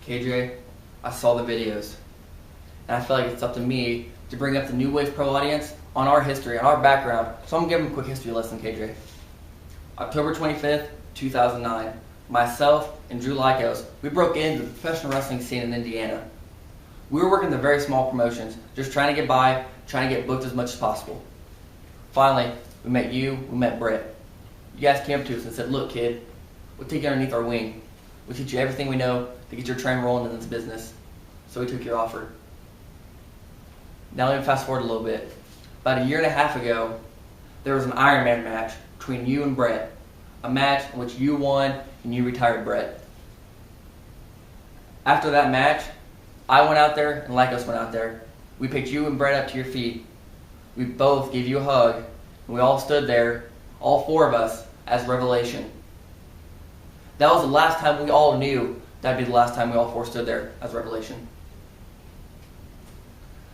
KJ, I saw the videos, and I feel like it's up to me to bring up the New Wave Pro audience on our history, on our background. So I'm going to give them a quick history lesson, KJ. October 25th, 2009, myself and Drew Lykos, we broke into the professional wrestling scene in Indiana. We were working the very small promotions, just trying to get by, trying to get booked as much as possible. Finally, we met you, we met Brett. You guys came up to us and said, look kid, we'll take you underneath our wing. We'll teach you everything we know to get your train rolling in this business. So we took your offer. Now let me fast forward a little bit. About a year and a half ago, there was an Iron Man match between you and Brett. A match in which you won and you retired Brett. After that match, I went out there and Lykos went out there. We picked you and Brett up to your feet. We both gave you a hug, and we all stood there, all four of us, as Revelation. That was the last time we all knew that'd be the last time we all four stood there as Revelation.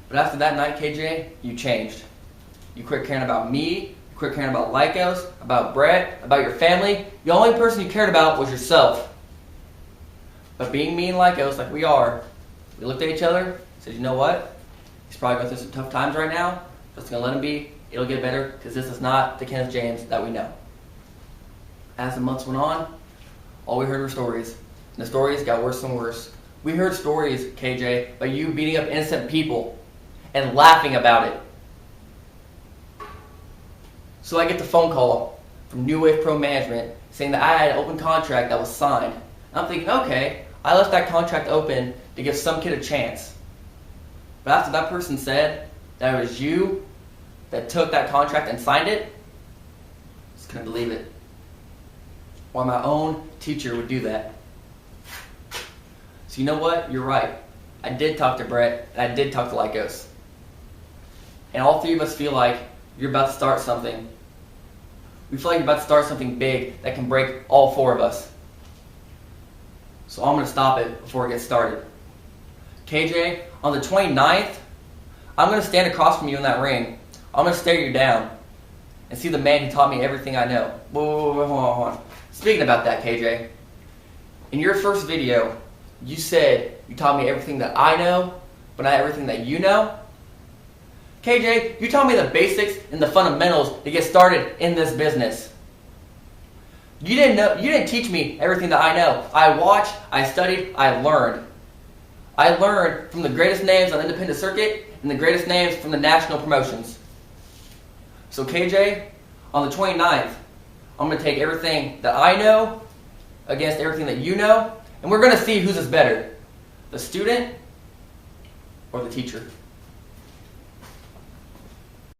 But after that night, KJ, you changed. You quit caring about me, you quit caring about Lykos, about Brett, about your family. The only person you cared about was yourself. But being me and Lykos, like we are, we looked at each other and said, you know what? He's probably going through some tough times right now. Just going to let him be. It'll get better, because this is not the Kenneth James that we know. As the months went on, all we heard were stories. And the stories got worse and worse. We heard stories, KJ, about you beating up innocent people and laughing about it. So I get the phone call from New Wave Pro Management saying that I had an open contract that was signed. I'm thinking, okay, I left that contract open to give some kid a chance. But after that person said that it was you that took that contract and signed it, I just couldn't believe it. Why my own teacher would do that. So you know what? You're right. I did talk to Brett, and I did talk to Lykos. And all three of us feel like you're about to start something. We feel like you're about to start something big that can break all four of us. So I'm going to stop it before it gets started. KJ, on the 29th, I'm going to stand across from you in that ring. I'm going to stare you down and see the man who taught me everything I know. Whoa, hold on. Speaking about that, KJ, in your first video, you said you taught me everything that I know, but not everything that you know. KJ, you taught me the basics and the fundamentals to get started in this business. You didn't teach me everything that I know. I watched, I studied, I learned. I learned from the greatest names on the independent circuit and the greatest names from the national promotions. So KJ, on the 29th, I'm going to take everything that I know against everything that you know, and we're going to see who's is better, the student or the teacher.